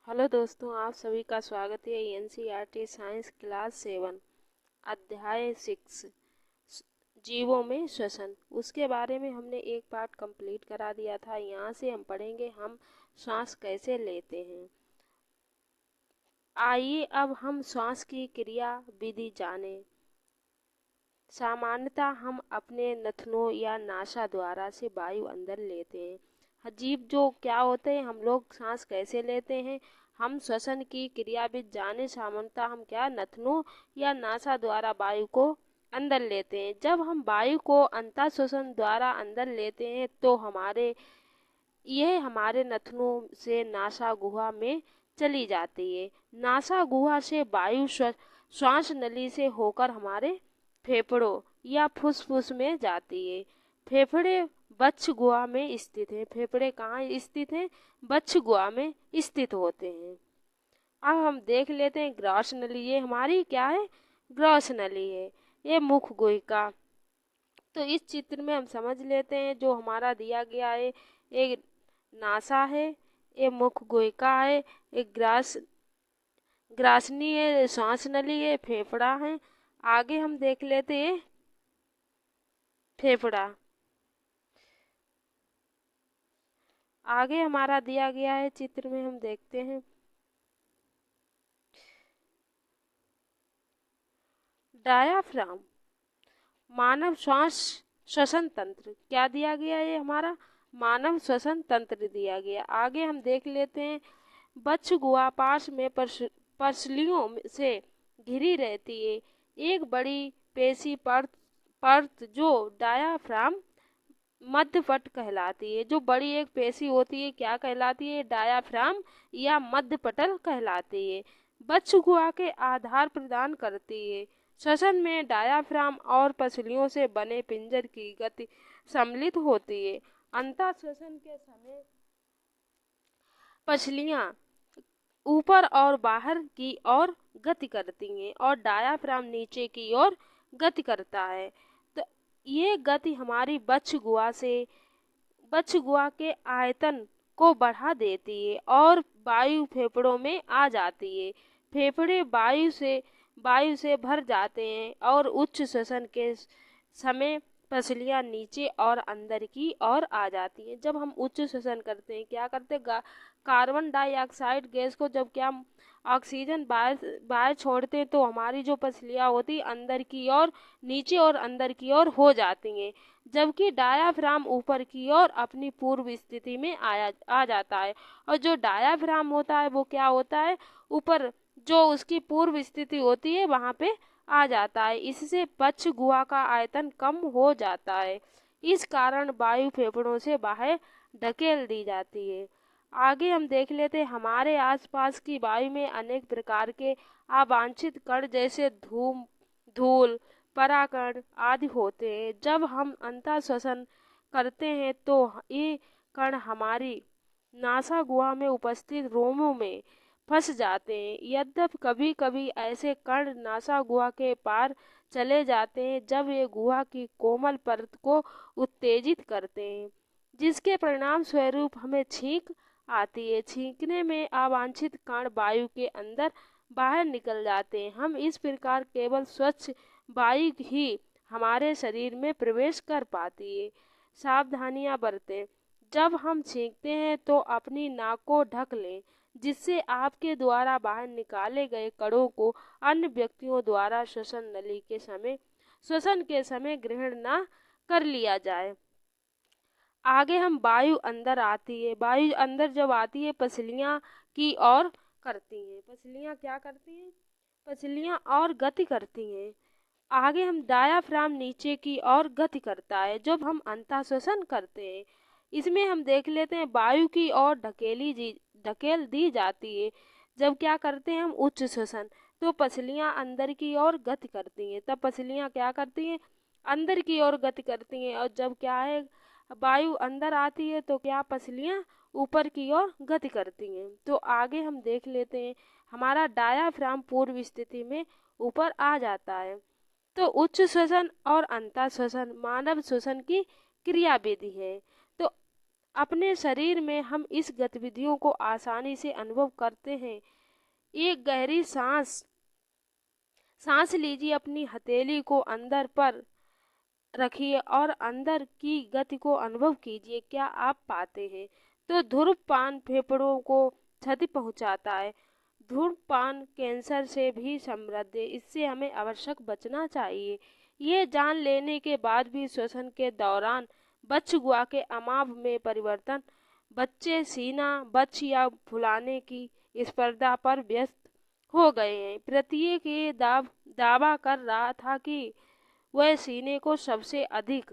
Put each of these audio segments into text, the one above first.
Hello दोस्तों, आप सभी का स्वागत है एनसीईआरटी साइंस क्लास 7 अध्याय 6 जीवों में श्वसन। उसके बारे में हमने एक पार्ट कंप्लीट करा दिया था। यहाँ से हम पढ़ेंगे हम श्वास कैसे लेते हैं। आइए अब हम श्वास की क्रिया विधि जानें। सामान्यतः हम अपने नथनों या नासा द्वारा से वायु अंदर लेते हैं। अजीब जो क्या होते हैं, हम लोग सांस कैसे लेते हैं। हम श्वसन की क्रियाविधि जाने। सामान्यतः हम क्या नथनों या नासा द्वारा वायु को अंदर लेते हैं। जब हम वायु को अंतः श्वसन द्वारा अंदर लेते हैं तो हमारे नथनों से नासा गुहा में चली जाती है। नासा गुहा से वायु श्वास नली से होकर हमारे फेफड़ों या फुसफुस में जाती है। फेफड़े वक्ष गुहा में स्थित हैं। फेफड़े कहाँ स्थित हैं? वक्ष गुहा में स्थित होते हैं। अब हम देख लेते हैं ग्रास नली। ये हमारी क्या है? ग्रास नली है। ये मुख गुहिका। तो इस चित्र में हम समझ लेते हैं जो हमारा दिया गया है, एक नासा है, ये मुख गुहिका है, एक ग्रासनी है, श्वास नली है, फेफड़ा है। आगे हम देख लेते हैं फेफड़ा। आगे हमारा दिया गया है चित्र में, हम देखते हैं डायाफ्राम, मानव श्वास श्वसन तंत्र। क्या दिया गया है? हमारा मानव श्वसन तंत्र दिया गया। आगे हम देख लेते हैं वक्ष गुहा पास में पसलियों से घिरी रहती है एक बड़ी पेशी परत परत जो डायाफ्राम मध्यपट कहलाती है। जो बड़ी एक पेशी होती है क्या कहलाती है? डायाफ्राम या मध्यपटल कहलाती है। वक्ष गुहा के आधार प्रदान करती है। श्वसन में डायाफ्राम और पसलियों से बने पिंजर की गति सम्मिलित होती है। अंतः श्वसन के समय पसलियां ऊपर और बाहर की ओर गति करती हैं और डायाफ्राम नीचे की ओर गति करता है। तो ये गति हमारी वक्ष गुहा के आयतन को बढ़ा देती है और वायु फेफड़ों में आ जाती है। फेफड़े वायु से भर जाते हैं और उच्च श्वसन के समय पसलियां नीचे और अंदर की ओर आ जाती हैं। जब हम उच्च श्वसन करते हैं क्या करते हैं? कार्बन डाइऑक्साइड गैस को जब क्या ऑक्सीजन बाहर बाहर छोड़ते हैं तो हमारी जो पसलियां होती अंदर की ओर, नीचे और अंदर की ओर हो जाती हैं। जबकि डायाफ्राम ऊपर की ओर अपनी पूर्व स्थिति में आ जाता है। और जो डायाफ्राम होता है वो क्या होता है? ऊपर जो उसकी पूर्व स्थिति होती है वहाँ पे आ जाता है। इससे वक्ष गुहा का आयतन कम हो जाता है। इस कारण वायु फेफड़ों से बाहर ढकेल दी जाती है। आगे हम देख लेते हैं हमारे आसपास की वायु में अनेक प्रकार के अवांछित कण जैसे धूल, परागकण आदि होते हैं। जब हम अंतः श्वसन करते हैं तो ये कण हमारी नासा गुहा में उपस्थित रोमों में फंस जाते हैं। यद्यपि कभी कभी ऐसे कण नासा गुहा के पार चले जाते हैं जब ये गुहा की कोमल परत को उत्तेजित करते हैं, जिसके परिणाम स्वरूप हमें छींक आती है। छींकने में अवांछित कण वायु के अंदर बाहर निकल जाते हैं। हम इस प्रकार केवल स्वच्छ वायु ही हमारे शरीर में प्रवेश कर पाती है। सावधानियां बरतें। जब हम छींकते हैं तो अपनी नाक को ढक लें, जिससे आपके द्वारा बाहर निकाले गए कणों को अन्य व्यक्तियों द्वारा श्वसन के समय ग्रहण न कर लिया जाए। आगे हम वायु अंदर आती है। वायु अंदर जब आती है पसलियां की ओर करती हैं। पसलियां क्या करती हैं? पसलियां और गति करती हैं। आगे हम डायाफ्राम नीचे की ओर गति करता है जब हम अंतः श्वसन करते हैं। इसमें हम देख लेते हैं वायु की ओर ढकेल दी जाती है जब क्या करते हैं हम उच्च श्वसन। तो पसलियां अंदर की ओर गति करती हैं। तब पसलियां क्या करती हैं? अंदर की ओर गति करती हैं। और जब क्या है वायु अंदर आती है तो क्या पसलियां ऊपर की ओर गति करती हैं। तो आगे हम देख लेते हैं हमारा डायाफ्राम पूर्व स्थिति में ऊपर आ जाता है। तो उच्च श्वसन और अंतः श्वसन मानव श्वसन की क्रिया विधि है। तो अपने शरीर में हम इस गतिविधियों को आसानी से अनुभव करते हैं। एक गहरी सांस लीजिए, अपनी हथेली को अंदर पर रखिए और अंदर की गति को अनुभव कीजिए। क्या आप पाते हैं? तो धूम्रपान फेफड़ों को क्षति पहुंचाता है। धूम्रपान कैंसर से भी समृद्ध है, इससे हमें आवश्यक बचना चाहिए। ये जान लेने के बाद भी श्वसन के दौरान बच्चगुआ के अमाप में परिवर्तन, बच्चे सीना बच्च या फुलाने की स्पर्धा पर व्यस्त हो गए हैं। प्रत्येक ये दावा कर रहा था कि वह सीने को सबसे अधिक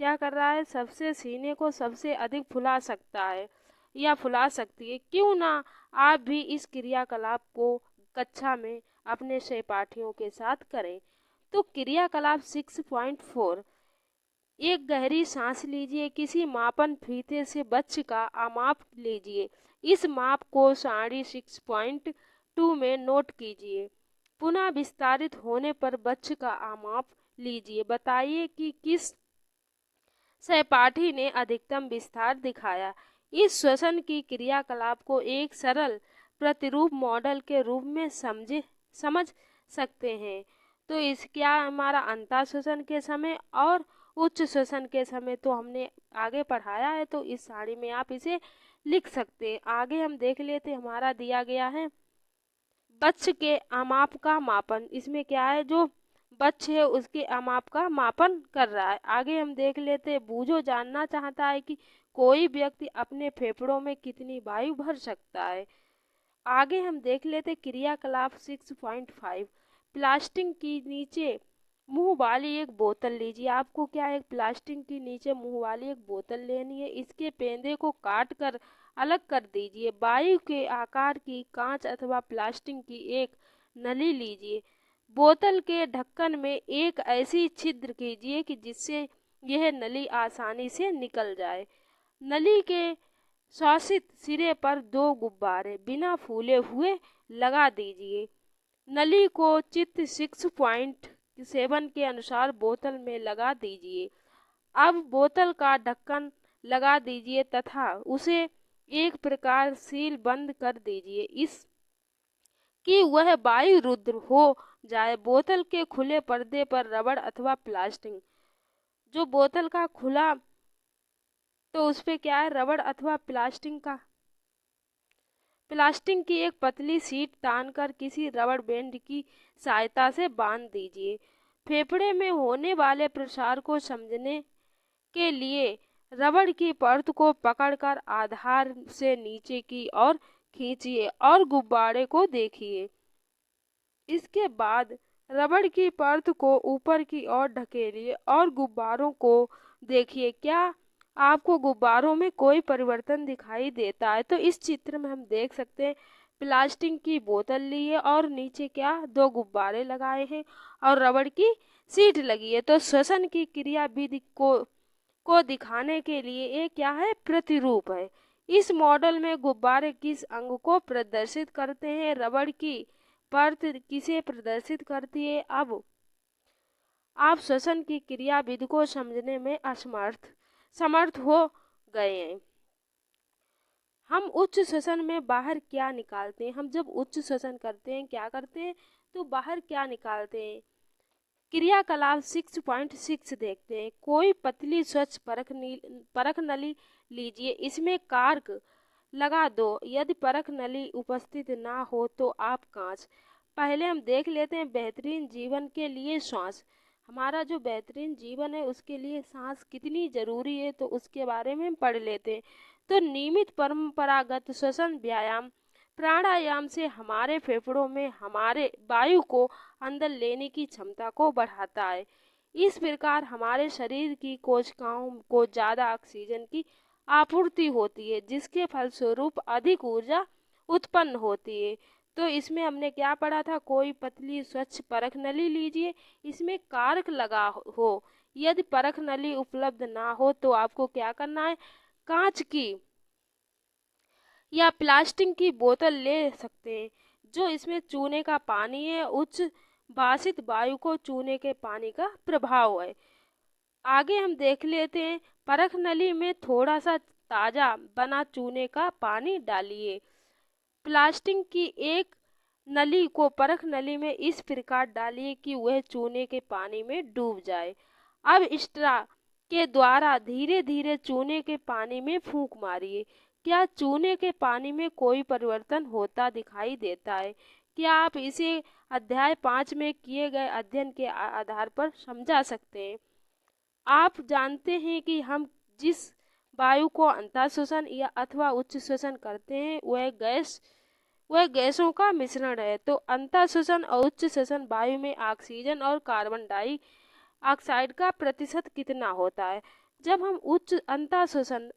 क्या कर रहा है, सबसे सीने को सबसे अधिक फुला सकता है या फुला सकती है। क्यों ना आप भी इस क्रियाकलाप को कक्षा में अपने सहपाठियों के साथ करें। तो क्रियाकलाप 6.4, एक गहरी सांस लीजिए। किसी मापन फीते से बच्चे का आमाप लीजिए। इस माप को सारणी 6.2 में नोट कीजिए। पुनः विस्तारित होने पर बच्चे का आमाप लीजिए। बताइए कि किस सहपाठी ने अधिकतम विस्तार दिखाया। इस श्वसन की क्रियाकलाप को एक सरल प्रतिरूप मॉडल के रूप में समझ सकते हैं। तो इस क्या हमारा अंतः श्वसन के समय और उच्च श्वसन के समय तो हमने आगे पढ़ाया है, तो इस सारणी में आप इसे लिख सकते हैं। आगे हम देख लेते, हमारा दिया गया है बच्चे के अमाप का मापन। इसमें क्या है, जो बच्चे है उसके अमाप का मापन कर रहा है। आगे हम देख लेते, बूझो जानना चाहता है कि कोई व्यक्ति अपने फेफड़ों में कितनी वायु भर सकता है। आगे हम देख लेते क्रियाकलाप 6.5, प्लास्टिक की नीचे मुंह वाली एक बोतल लीजिए। आपको क्या है, प्लास्टिक की नीचे मुंह वाली एक बोतल लेनी है। इसके पेंदे को काट कर अलग कर दीजिए। वायु के आकार की कांच अथवा प्लास्टिक की एक नली लीजिए। बोतल के ढक्कन में एक ऐसी छिद्र कीजिए कि जिससे यह नली आसानी से निकल जाए। नली के श्वासित सिरे पर 2 गुब्बारे बिना फूले हुए लगा दीजिए। नली को चित्र 6.7 के अनुसार बोतल में लगा दीजिए। अब बोतल का ढक्कन लगा दीजिए तथा उसे एक प्रकार सील बंद कर दीजिए, इस कि वह वायु रुद्र हो जाए। बोतल के खुले पर्दे पर रबड़ अथवा प्लास्टिक, जो बोतल का खुला तो उस पे क्या है, रबड़ अथवा प्लास्टिक की एक पतली सीट तानकर किसी रबड़ बैंड की सहायता से बांध दीजिए। फेफड़े में होने वाले प्रसार को समझने के लिए रबड़ की परत को पकड़कर आधार से नीचे की ओर खींचिए और गुब्बारे को देखिए। इसके बाद रबड़ की परत को ऊपर की ओर ढकेलिए और गुब्बारों को देखिए। क्या आपको गुब्बारों में कोई परिवर्तन दिखाई देता है? तो इस चित्र में हम देख सकते हैं प्लास्टिक की बोतल ली है और नीचे क्या 2 गुब्बारे लगाए हैं और रबड़ की सीट लगी है। तो श्वसन की क्रिया विधि को दिखाने के लिए ये क्या है, प्रतिरूप है। इस मॉडल में गुब्बारे किस अंग को प्रदर्शित करते हैं, रबड़ की परत किसे प्रदर्शित करती है। अब आप श्वसन की क्रिया विधि को समझने में समर्थ हो गए हैं। हम उच्च श्वसन में बाहर क्या निकालते हैं? हम जब उच्च श्वसन करते हैं क्या करते हैं, तो बाहर क्या निकालते हैं। क्रियाकलाप 6.6 देखते हैं। कोई पतली स्वच्छ परख नली लीजिए। इसमें कार्क लगा दो। यदि परख नली उपस्थित ना हो तो आप कांच। पहले हम देख लेते हैं बेहतरीन जीवन के लिए सांस। हमारा जो बेहतरीन जीवन है उसके लिए सांस कितनी जरूरी है, तो उसके बारे में हम पढ़ लेते हैं। तो नियमित परंपरागत श्वसन व्यायाम प्राणायाम से हमारे फेफड़ों में हमारे वायु को अंदर लेने की क्षमता को बढ़ाता है। इस प्रकार हमारे शरीर की कोशिकाओं को ज़्यादा ऑक्सीजन की आपूर्ति होती है, जिसके फलस्वरूप अधिक ऊर्जा उत्पन्न होती है। तो इसमें हमने क्या पढ़ा था, कोई पतली स्वच्छ परख नली लीजिए। इसमें कार्क लगा हो। यदि परख नली उपलब्ध ना हो तो आपको क्या करना है, कांच की या प्लास्टिक की बोतल ले सकते हैं। जो इसमें चूने का पानी है, उच्च भाषित वायु को चूने के पानी का प्रभाव है। आगे हम देख लेते हैं परख नली में थोड़ा सा ताज़ा बना चूने का पानी डालिए। प्लास्टिक की एक नली को परख नली में इस प्रकार डालिए कि वह चूने के पानी में डूब जाए। अब स्ट्रा के द्वारा धीरे धीरे चूने के पानी में फूंक मारिए। क्या चूने के पानी में कोई परिवर्तन होता दिखाई देता है? क्या आप इसे अध्याय 5 में किए गए अध्ययन के आधार पर समझा सकते हैं? आप जानते हैं कि हम जिस वायु को अंतःश्वसन या अथवा उच्च श्वसन करते हैं वह गैसों का मिश्रण है। तो अंतःश्वसन और उच्च श्वसन वायु में ऑक्सीजन और कार्बन डाइऑक्साइड का प्रतिशत कितना होता है? जब हम उच्च अंतःश्वसन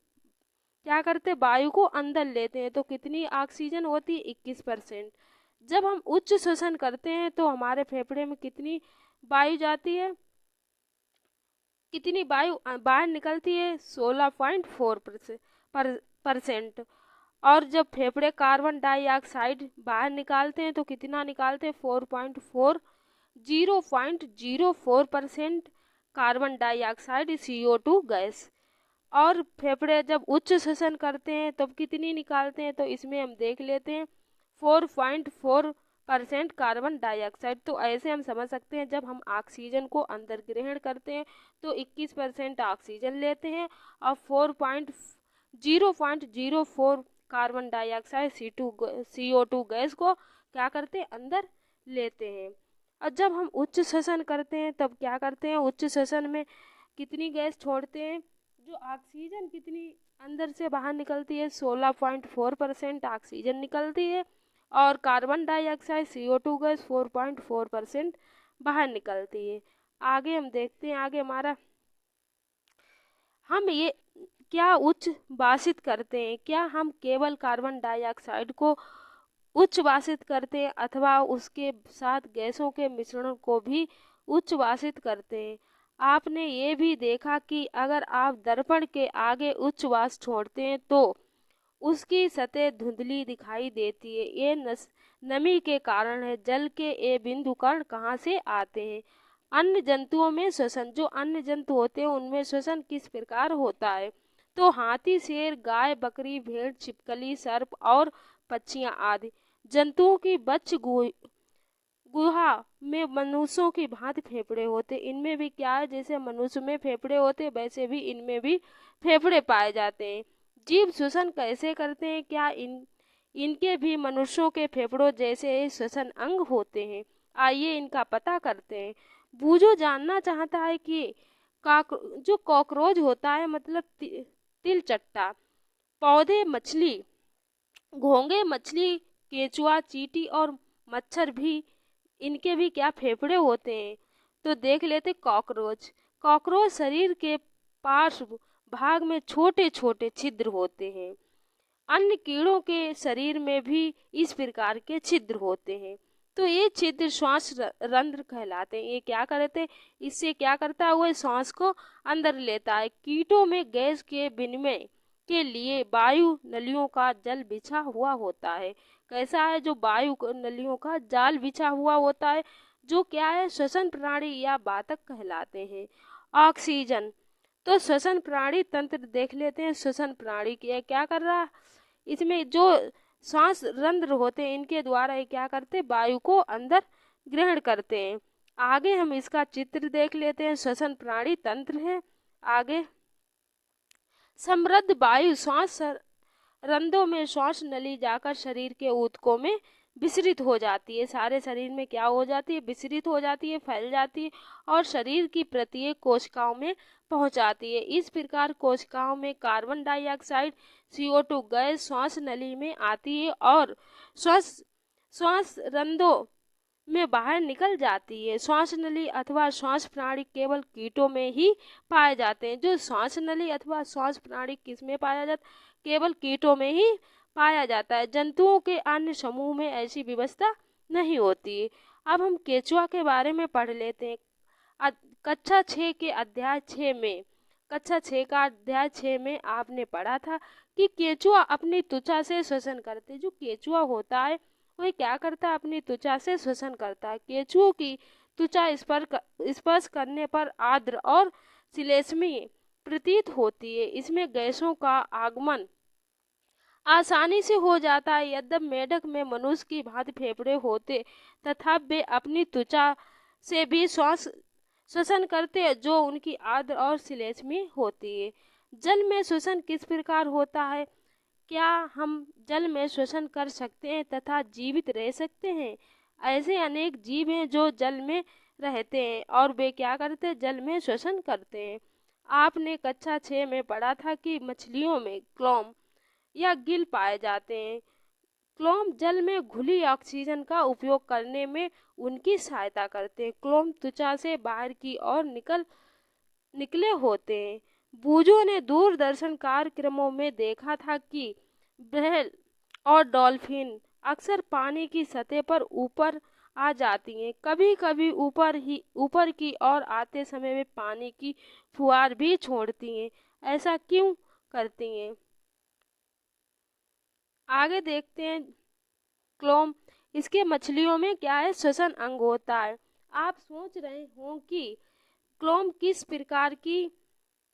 क्या करते, वायु को अंदर लेते हैं तो कितनी ऑक्सीजन होती है? 21%। जब हम उच्च श्वसन करते हैं तो हमारे फेफड़े में कितनी वायु जाती है, कितनी वायु बाहर निकलती है? 16.4%। और जब फेफड़े कार्बन डाइऑक्साइड बाहर निकालते हैं तो कितना निकालते हैं? 0.04% कार्बन डाइऑक्साइड CO2 गैस। और फेफड़े जब उच्च श्वसन करते हैं तब कितनी निकालते हैं? तो इसमें हम देख लेते हैं 4.4% कार्बन डाइऑक्साइड। तो ऐसे हम समझ सकते हैं जब हम ऑक्सीजन को अंदर ग्रहण करते हैं तो 21% ऑक्सीजन लेते हैं और 0.04 कार्बन डाइऑक्साइड CO2 गैस को क्या करते हैं? अंदर लेते हैं। और जब हम उच्च श्वसन करते हैं तब क्या करते हैं? उच्च श्वसन में कितनी गैस छोड़ते हैं? जो ऑक्सीजन कितनी अंदर से बाहर निकलती है? 16.4% ऑक्सीजन निकलती है और कार्बन डाइऑक्साइड CO2 गैस 4.4% बाहर निकलती है। आगे हम देखते हैं, आगे हमारा हम ये क्या उच्च वासित करते हैं? क्या हम केवल कार्बन डाइऑक्साइड को उच्च वासित करते हैं अथवा उसके साथ गैसों के मिश्रण को भी उच्च वासित करते हैं? आपने ये भी देखा कि अगर आप दर्पण के आगे उच्च वास छोड़ते हैं तो उसकी सतह धुंधली दिखाई देती है। ये नमी के कारण है। जल के ये बिंदु कण कहाँ से आते हैं? अन्य जंतुओं में श्वसन, जो अन्य जंतु होते हैं उनमें श्वसन किस प्रकार होता है? तो हाथी, शेर, गाय, बकरी, भेड़, छिपकली, सर्प और पक्षियां आदि जंतुओं की बच्च गुहा में मनुष्यों की भांति फेफड़े होते। इनमें भी क्या है, जैसे मनुष्य में फेफड़े होते वैसे भी इनमें भी फेफड़े पाए जाते हैं। जीव श्वसन कैसे करते हैं? क्या इनके भी मनुष्यों के फेफड़ों जैसे श्वसन अंग होते हैं? आइए इनका पता करते हैं। बूझो जानना चाहता है कि जो कॉकरोच होता है, मतलब तिलचट्टा, पौधे, मछली, घोंगे, मछली, केंचुआ, चींटी और मच्छर भी, इनके भी क्या फेफड़े होते हैं? तो देख लेते कॉकरोच। कॉकरोच शरीर के पार्श्व भाग में छोटे छोटे छिद्र होते हैं। अन्य कीड़ों के शरीर में भी इस प्रकार के छिद्र होते हैं। तो ये छिद्र श्वास रंध्र कहलाते हैं। ये क्या करते हैं? इससे क्या करता है? वो सांस को अंदर लेता है। कीटों में गैस के विनिमय के लिए वायु नलियों का जल बिछा हुआ होता है। कैसा है? जो वायु नलियों का जाल बिछा हुआ होता है, जो क्या है? श्वसन प्रणाली या वातक कहलाते हैं। ऑक्सीजन, तो श्वसन प्रणाली तंत्र देख लेते हैं। श्वसन प्रणाली की क्या कर रहा है? इसमें जो सांस रंध्र होते हैं इनके द्वारा ये क्या करते हैं? वायु को अंदर ग्रहण करते हैं। आगे हम इसका चित्र देख लेते हैं। श्वसन प्रणाली तंत्र है। आगे समृद्ध वायु श्वास रंध्रों में श्वास नली जाकर शरीर के ऊतकों में विसरित हो जाती है। सारे शरीर में क्या हो जाती है? विसरित हो जाती है, फैल जाती है और शरीर की प्रत्येक कोशिकाओं में पहुंचाती है। इस प्रकार कोशिकाओं में कार्बन डाइऑक्साइड CO2 गैस श्वास नली में आती है और श्वास रंध्रों में बाहर निकल जाती है। श्वास नली अथवा श्वास प्रणाली केवल कीटों में ही पाए जाते हैं। जो श्वास नली अथवा श्वास प्रणाली किस में पाया जाता? केवल कीटों में ही पाया जाता है। जंतुओं के अन्य समूह में ऐसी व्यवस्था नहीं होती है। अब हम केंचुआ के बारे में पढ़ लेते हैं। कक्षा 6 के अध्याय 6 में, कक्षा 6 का अध्याय 6 में आपने पढ़ा था कि केंचुआ अपनी त्वचा से श्वसन करते। जो केंचुआ होता है वह क्या करता है? अपनी त्वचा से श्वसन करता है। केंचुओं की त्वचा स्पर्श करने पर आर्द्र और श्लेष्मीय प्रतीत होती है। इसमें गैसों का आगमन आसानी से हो जाता है। यद्यपि मेढक में मनुष्य की भांति फेफड़े होते तथा वे अपनी त्वचा से भी श्वास श्वसन करते हैं, जो उनकी आर्द्र और श्लेष्मी होती है। जल में श्वसन किस प्रकार होता है? क्या हम जल में श्वसन कर सकते हैं तथा जीवित रह सकते हैं? ऐसे अनेक जीव हैं जो जल में रहते हैं और वे क्या करते हैं? जल में श्वसन करते हैं। आपने कक्षा 6 में पढ़ा था कि मछलियों में क्लोम या गिल पाए जाते हैं। क्लोम जल में घुली ऑक्सीजन का उपयोग करने में उनकी सहायता करते हैं। क्लोम त्वचा से बाहर की ओर निकले होते हैं। बूझों ने दूरदर्शन कार्यक्रमों में देखा था कि व्हेल और डॉल्फिन अक्सर पानी की सतह पर ऊपर आ जाती हैं। कभी कभी ऊपर की ओर आते समय वे पानी की फुहार भी छोड़ती हैं। ऐसा क्यों करती हैं? आगे देखते हैं। क्लोम, इसके मछलियों में क्या है? श्वसन अंग होता है। आप सोच रहे हो कि क्लोम किस प्रकार की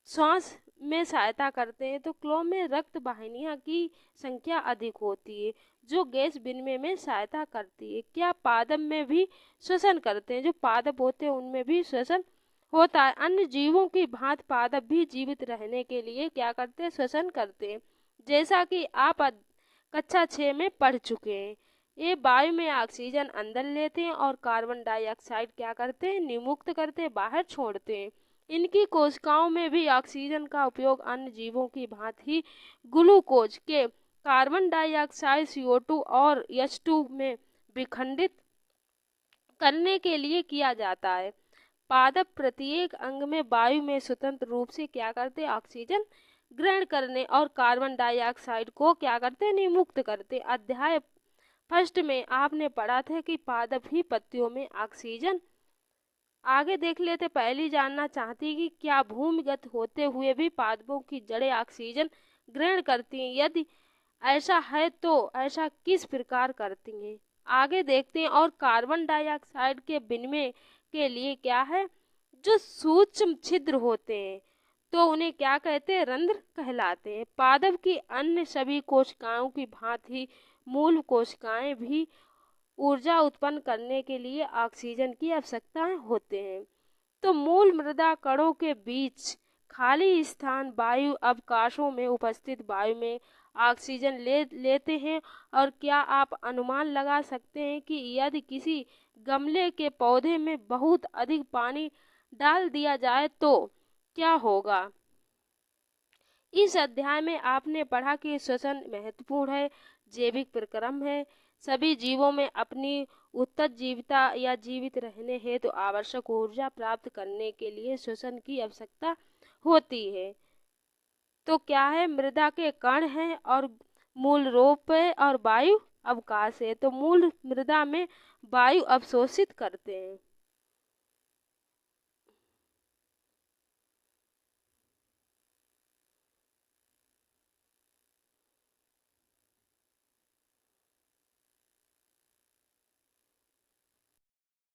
श्वास में सहायता करते हैं, तो क्लोम में रक्त वाहिनियां की संख्या अधिक होती है जो गैस विनिमय में सहायता करती है। क्या पादप में भी श्वसन करते हैं? जो पादप होते हैं उनमें भी श्वसन होता है। अन्य जीवों की भांति पादप भी जीवित रहने के लिए क्या करते हैं? श्वसन करते हैं। जैसा कि आप कक्षा 6 में पढ़ चुके हैं, ये वायु में ऑक्सीजन अंदर लेते हैं और कार्बन डाइऑक्साइड क्या करते हैं? निर्मुक्त करते हैं, बाहर छोड़ते हैं। इनकी कोशिकाओं में भी ऑक्सीजन का उपयोग अन्य जीवों की भांति ग्लूकोज के कार्बन डाइऑक्साइड CO2 और H2 में विखंडित करने के लिए किया जाता है। पादप प्रत्येक अंग में वायु में स्वतंत्र रूप से क्या करते हैं? ऑक्सीजन ग्रहण करने और कार्बन डाइऑक्साइड को क्या करते हैं? निर्मुक्त करते। अध्याय फर्स्ट में आपने पढ़ा था कि पादप ही पत्तियों में ऑक्सीजन। आगे देख लेते। पहली जानना चाहती कि क्या भूमिगत होते हुए भी पादपों की जड़ें ऑक्सीजन ग्रहण करती हैं? यदि ऐसा है तो ऐसा किस प्रकार करती हैं? आगे देखते हैं। और कार्बन डाइऑक्साइड के विनिमय के लिए क्या है? जो सूक्ष्म छिद्र होते हैं तो उन्हें क्या कहते हैं? रंध्र कहलाते हैं। पादप की अन्य सभी कोशिकाओं की भांति मूल कोशिकाएं भी ऊर्जा उत्पन्न करने के लिए ऑक्सीजन की आवश्यकता होते हैं। तो मूल मृदा कणों के बीच खाली स्थान वायु अवकाशों में उपस्थित वायु में ऑक्सीजन लेते हैं। और क्या आप अनुमान लगा सकते हैं कि यदि किसी गमले के पौधे में बहुत अधिक पानी डाल दिया जाए तो क्या होगा? इस अध्याय में आपने पढ़ा कि श्वसन महत्वपूर्ण है, जैविक प्रक्रम है। सभी जीवों में अपनी उत्तरजीविता या जीवित रहने हेतु आवश्यक ऊर्जा प्राप्त करने के लिए श्वसन की आवश्यकता होती है। तो क्या है? मृदा के कण हैं और मूल रूप है और वायु अवकाश है। तो मूल मृदा में वायु अवशोषित करते हैं।